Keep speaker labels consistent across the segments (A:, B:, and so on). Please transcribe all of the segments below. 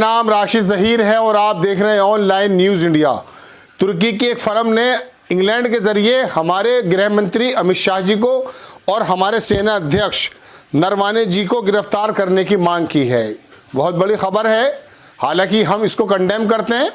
A: नाम राशिद जहीर है और आप देख रहे हैं ऑनलाइन न्यूज़ इंडिया। तुर्की की एक फर्म ने इंग्लैंड के जरिए हमारे गृह मंत्री अमित शाह जी को और हमारे सेना अध्यक्ष नरवाने जी को गिरफ्तार करने की मांग की है। बहुत बड़ी खबर है। हालांकि हम इसको कंडेम करते हैं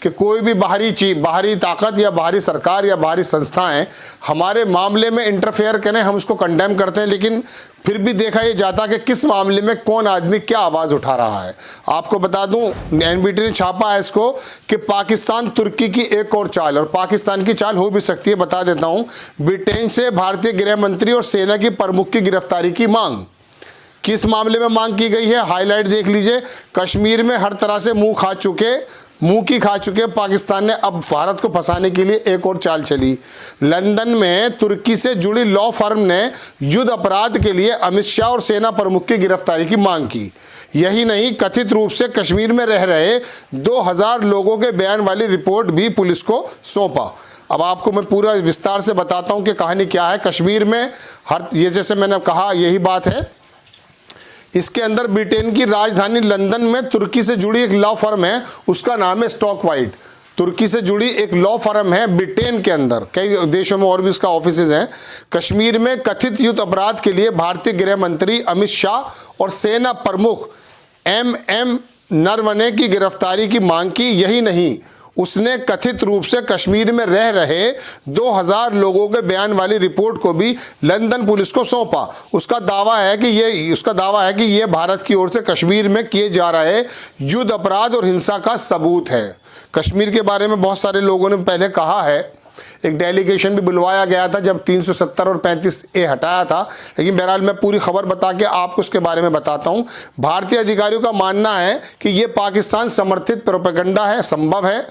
A: कि कोई भी बाहरी ताकत या बाहरी सरकार या बाहरी संस्थाएं हमारे मामले में इंटरफेयर करें, हम उसको कंडेम करते हैं। लेकिन फिर भी देखा ये जाता कि किस मामले में कौन आदमी क्या आवाज़ उठा रहा है। आपको बता दूं, एनबीटी ने छापा है इसको कि पाकिस्तान तुर्की की एक और चाल, और पाकिस्तान की चाल हो भी सकती है। बता देता हूं, ब्रिटेन से भारतीय गृह मंत्री और सेना की प्रमुख की गिरफ्तारी की मांग। किस मामले में मांग की गई है, हाईलाइट देख लीजिए। कश्मीर में हर तरह से मुंह की खा चुके पाकिस्तान ने अब भारत को फंसाने के लिए एक और चाल चली। लंदन में तुर्की से जुड़ी लॉ फर्म ने युद्ध अपराध के लिए अमित शाह और सेना प्रमुख की गिरफ्तारी की मांग की। यही नहीं, कथित रूप से कश्मीर में रह रहे 2000 लोगों के बयान वाली रिपोर्ट भी पुलिस को सौंपा। अब आपको मैं पूरा विस्तार से बताता हूं कि कहानी क्या है। कश्मीर में ये जैसे मैंने कहा यही बात है। इसके अंदर ब्रिटेन की राजधानी लंदन में तुर्की से जुड़ी एक लॉ फर्म है, उसका नाम है स्टॉक वाइट। तुर्की से जुड़ी एक लॉ फर्म है ब्रिटेन के अंदर, कई देशों में और भी उसका ऑफिसेज हैं। कश्मीर में कथित युद्ध अपराध के लिए भारतीय गृह मंत्री अमित शाह और सेना प्रमुख एम नरवणे की गिरफ्तारी की मांग की। यही नहीं, उसने कथित रूप से कश्मीर में रह रहे 2000 लोगों के बयान वाली रिपोर्ट को भी लंदन पुलिस को सौंपा। उसका दावा है कि यह भारत की ओर से कश्मीर में किए जा रहे युद्ध अपराध और हिंसा का सबूत है। कश्मीर के बारे में बहुत सारे लोगों ने पहले कहा है। एक डेलीगेशन भी बुलवाया गया था जब 370 और 35A हटाया था। लेकिन बहरहाल मैं पूरी खबर बता के आपको उसके बारे में बताता हूं। भारतीय अधिकारियों का मानना है कि यह पाकिस्तान समर्थित प्रोपेगेंडा है, संभव है।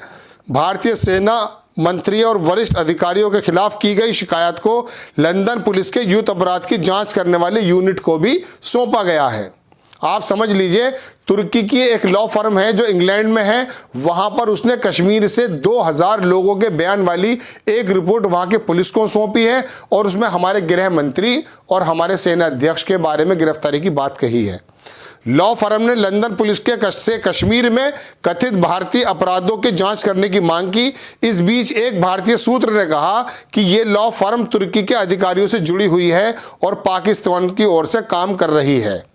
A: भारतीय सेना मंत्री और वरिष्ठ अधिकारियों के खिलाफ की गई शिकायत को लंदन पुलिस के युद्ध अपराध की जांच करने वाले यूनिट को भी सौंपा गया है। आप समझ लीजिए, तुर्की की एक लॉ फर्म है जो इंग्लैंड में है, वहां पर उसने कश्मीर से 2000 लोगों के बयान वाली एक रिपोर्ट वहां के पुलिस को सौंपी है और उसमें हमारे गृह मंत्री और हमारे सेना अध्यक्ष के बारे में गिरफ्तारी की बात कही है। लॉ फर्म ने लंदन पुलिस से कश्मीर में कथित भारतीय अपराधों की जांच करने की मांग की। इस बीच एक भारतीय सूत्र ने कहा कि यह लॉ फर्म तुर्की के अधिकारियों से जुड़ी हुई है और पाकिस्तान की ओर से काम कर रही है।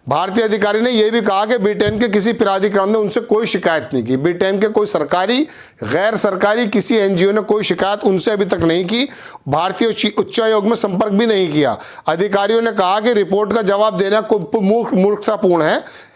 A: भारतीय अधिकारी ने यह भी कहा कि ब्रिटेन के किसी प्राधिकरण ने उनसे कोई शिकायत नहीं की। ब्रिटेन के कोई सरकारी, गैर सरकारी किसी एनजीओ ने कोई शिकायत उनसे अभी तक नहीं की। भारतीय उच्चायोग में संपर्क भी नहीं किया। अधिकारियों ने कहा कि रिपोर्ट का जवाब देना मूर्खतापूर्ण है।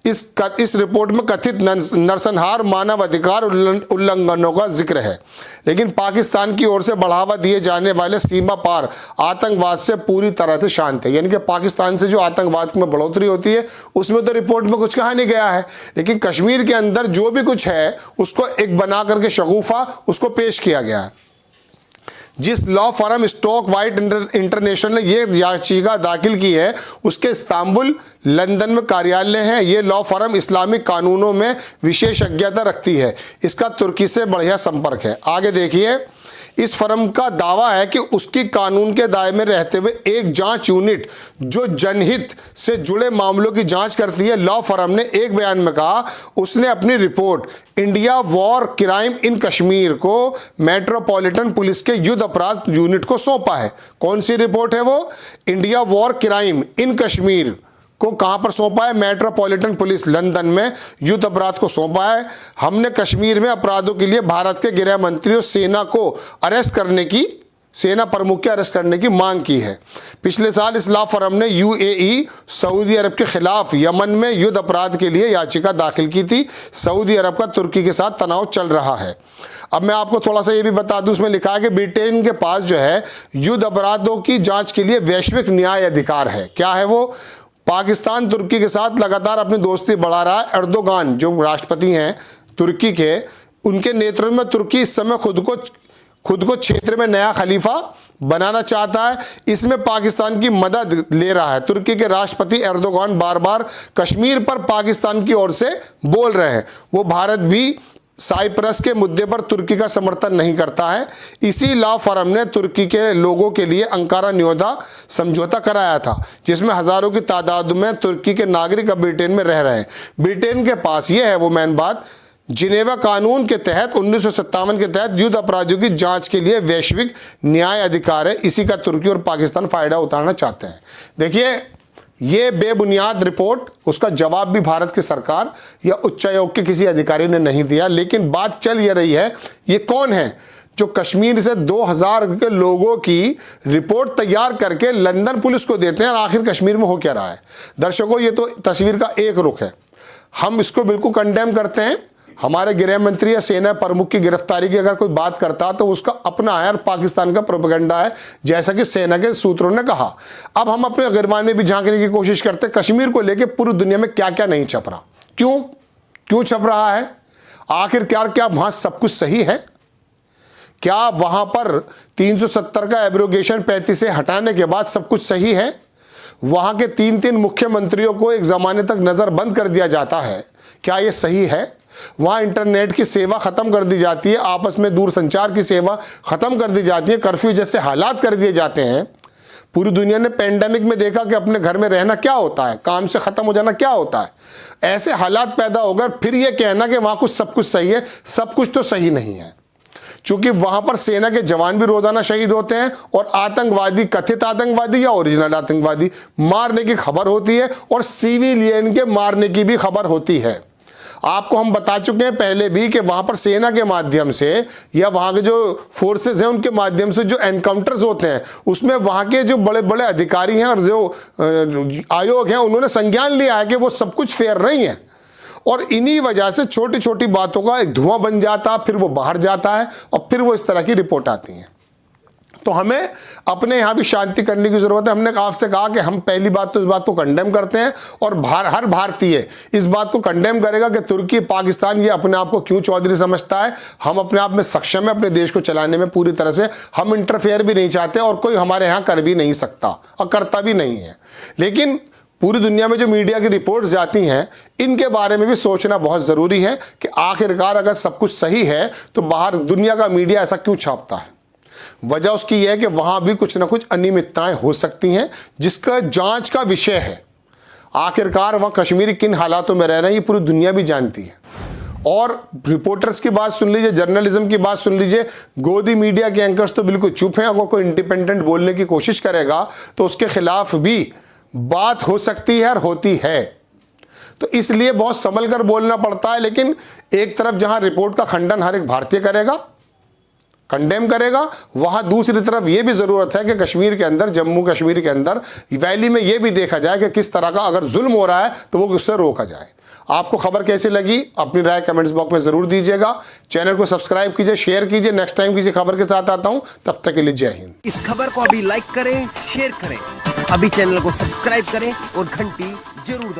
A: इस रिपोर्ट में कथित नरसंहार, मानव अधिकार उल्लंघनों का जिक्र है। लेकिन पाकिस्तान की ओर से बढ़ावा दिए जाने वाले सीमा पार आतंकवाद से पूरी तरह से शांत है। यानी कि पाकिस्तान से जो आतंकवाद में बढ़ोतरी होती है उसमें तो रिपोर्ट में कुछ कहा नहीं गया है। लेकिन कश्मीर के अंदर जो भी कुछ है उसको एक बना करके शगुफा उसको पेश किया गया है। जिस law firm stock white international ने यह याचिका दाखिल की है उसके इस्तांबुल, लंदन में कार्यालय है। यह लॉ फर्म इस्लामिक कानूनों में विशेषज्ञता रखती है। इसका तुर्की से बढ़िया संपर्क है। आगे देखिए, इस फर्म का दावा है कि उसकी कानून के दायरे में रहते हुए एक जांच यूनिट जो जनहित से जुड़े मामलों की जांच करती है। लॉ फर्म ने एक बयान में कहा उसने अपनी रिपोर्ट इंडिया वॉर क्राइम इन कश्मीर को मेट्रोपॉलिटन पुलिस के युद्ध अपराध यूनिट को सौंपा है। कौन सी रिपोर्ट है वो? इंडिया वॉर क्राइम इन कश्मीर को कहां पर सौंपा है? मेट्रोपॉलिटन पुलिस लंदन में युद्ध अपराध को सौंपा है। हमने कश्मीर में अपराधों के लिए भारत के गृह मंत्री और सेना प्रमुख के अरेस्ट करने की मांग की है। पिछले साल इस लॉ फर्म ने यूएई, सऊदी अरब के खिलाफ यमन में युद्ध अपराध के लिए याचिका दाखिल की थी। सऊदी अरब का तुर्की के साथ तनाव चल रहा है। अब मैं आपको थोड़ा सा ये भी बता दूं, उसमें लिखा है कि ब्रिटेन के पास जो है युद्ध अपराधों की जांच के लिए वैश्विक न्याय अधिकार है। क्या है वो? पाकिस्तान तुर्की के साथ लगातार अपनी दोस्ती बढ़ा रहा है। एर्दोगान जो राष्ट्रपति हैं तुर्की के, उनके नेतृत्व में तुर्की इस समय खुद को क्षेत्र में नया खलीफा बनाना चाहता है। इसमें पाकिस्तान की मदद ले रहा है। तुर्की के राष्ट्रपति एर्दोगान बार बार कश्मीर पर पाकिस्तान की ओर से बोल रहे हैं। वो भारत भी साइप्रस के मुद्दे पर तुर्की का समर्थन नहीं करता है। इसी लॉ फर्म ने तुर्की के लोगों के लिए अंकारा न्योदा समझौता कराया था, जिसमें हजारों की तादाद में तुर्की के नागरिक अब ब्रिटेन में रह रहे हैं। ब्रिटेन के पास यह है वो मेन बात, जिनेवा कानून के तहत 1957 के तहत युद्ध अपराधियों की जांच के लिए वैश्विक न्याय अधिकार है। इसी का तुर्की और पाकिस्तान फायदा उठाना चाहते हैं। देखिए, ये बेबुनियाद रिपोर्ट, उसका जवाब भी भारत की सरकार या उच्चायोग के किसी अधिकारी ने नहीं दिया। लेकिन बात चल ये रही है, ये कौन है जो कश्मीर से 2000 के लोगों की रिपोर्ट तैयार करके लंदन पुलिस को देते हैं, और आखिर कश्मीर में हो क्या रहा है। दर्शकों, ये तो तस्वीर का एक रुख है। हम इसको बिल्कुल कंडेम करते हैं। हमारे गृह मंत्री या सेना प्रमुख की गिरफ्तारी की अगर कोई बात करता तो उसका अपना है और पाकिस्तान का प्रोपेगेंडा है, जैसा कि सेना के सूत्रों ने कहा। अब हम अपने गिरबान में भी झांकने की कोशिश करते हैं, कश्मीर को लेकर पूरी दुनिया में क्या क्या नहीं छप रहा, क्यों छप रहा है, आखिरकार क्या वहां सब कुछ सही है? क्या वहां पर 370 का एब्रोगेशन 35 से हटाने के बाद सब कुछ सही है? वहां के 3 मुख्यमंत्रियों को एक जमाने तक नजरबंद कर दिया जाता है, क्या यह सही है? वहां इंटरनेट की सेवा खत्म कर दी जाती है, आपस में दूरसंचार की सेवा खत्म कर दी जाती है, कर्फ्यू जैसे हालात कर दिए जाते हैं। पूरी दुनिया ने पेंडेमिक में देखा कि अपने घर में रहना क्या होता है, काम से खत्म हो जाना क्या होता है। ऐसे हालात पैदा हो गए, फिर यह कहना कि वहां कुछ सब कुछ सही है, सब कुछ तो सही नहीं है। क्योंकि वहां पर सेना के जवान भी रोजाना शहीद होते हैं और आतंकवादी, कथित आतंकवादी या ओरिजिनल आतंकवादी मारने की खबर होती है, और सिविलियन के मारने की भी खबर होती है। आपको हम बता चुके हैं पहले भी कि वहां पर सेना के माध्यम से या वहां के जो फोर्सेस हैं उनके माध्यम से जो एनकाउंटर्स होते हैं, उसमें वहां के जो बड़े बड़े अधिकारी हैं और जो आयोग हैं, उन्होंने संज्ञान लिया है कि वो सब कुछ फेयर नहीं है। और इन्हीं वजह से छोटी छोटी बातों का एक धुआं बन जाता है, फिर वो बाहर जाता है और फिर वो इस तरह की रिपोर्ट आती है। तो हमें अपने यहाँ भी शांति करने की जरूरत है। हमने आपसे कहा कि हम पहली बात तो इस बात को कंडेम करते हैं, और हर भारतीय इस बात को कंडेम करेगा कि तुर्की, पाकिस्तान ये अपने आप को क्यों चौधरी समझता है। हम अपने आप में सक्षम है अपने देश को चलाने में पूरी तरह से। हम इंटरफेयर भी नहीं चाहते और कोई हमारे यहाँ कर भी नहीं सकता और करता भी नहीं है। लेकिन पूरी दुनिया में जो मीडिया की रिपोर्ट्स जाती हैं, इनके बारे में भी सोचना बहुत ज़रूरी है कि आखिरकार अगर सब कुछ सही है तो बाहर दुनिया का मीडिया ऐसा क्यों छापता है। वजह उसकी यह है कि वहां भी कुछ ना कुछ अनियमितताएं हो सकती हैं, जिसका जांच का विषय है। आखिरकार वहां कश्मीरी किन हालातों में रह रहे हैं ये पूरी दुनिया भी जानती है। और रिपोर्टर्स की बात सुन लीजिए, जर्नलिज्म की बात सुन लीजिए, गोदी मीडिया के एंकर्स तो बिल्कुल चुप हैं। अगर कोई इंडिपेंडेंट बोलने की कोशिश करेगा तो उसके खिलाफ भी बात हो सकती है और होती है। तो इसलिए बहुत संभल कर बोलना पड़ता है। लेकिन एक तरफ जहां रिपोर्ट का खंडन हर एक भारतीय करेगा, कंडेम करेगा, वहां दूसरी तरफ यह भी जरूरत है कि कश्मीर के अंदर, जम्मू कश्मीर के अंदर वैली में यह भी देखा जाए कि किस तरह का अगर जुल्म हो रहा है तो वो उससे रोका जाए। आपको खबर कैसी लगी अपनी राय कमेंट्स बॉक्स में जरूर दीजिएगा। चैनल को सब्सक्राइब कीजिए, शेयर कीजिए। नेक्स्ट टाइम किसी खबर के साथ आता हूं, तब तक के लिए जय हिंद।
B: इस खबर को अभी लाइक करें, शेयर करें, अभी चैनल को सब्सक्राइब करें और घंटी जरूर दबाएं।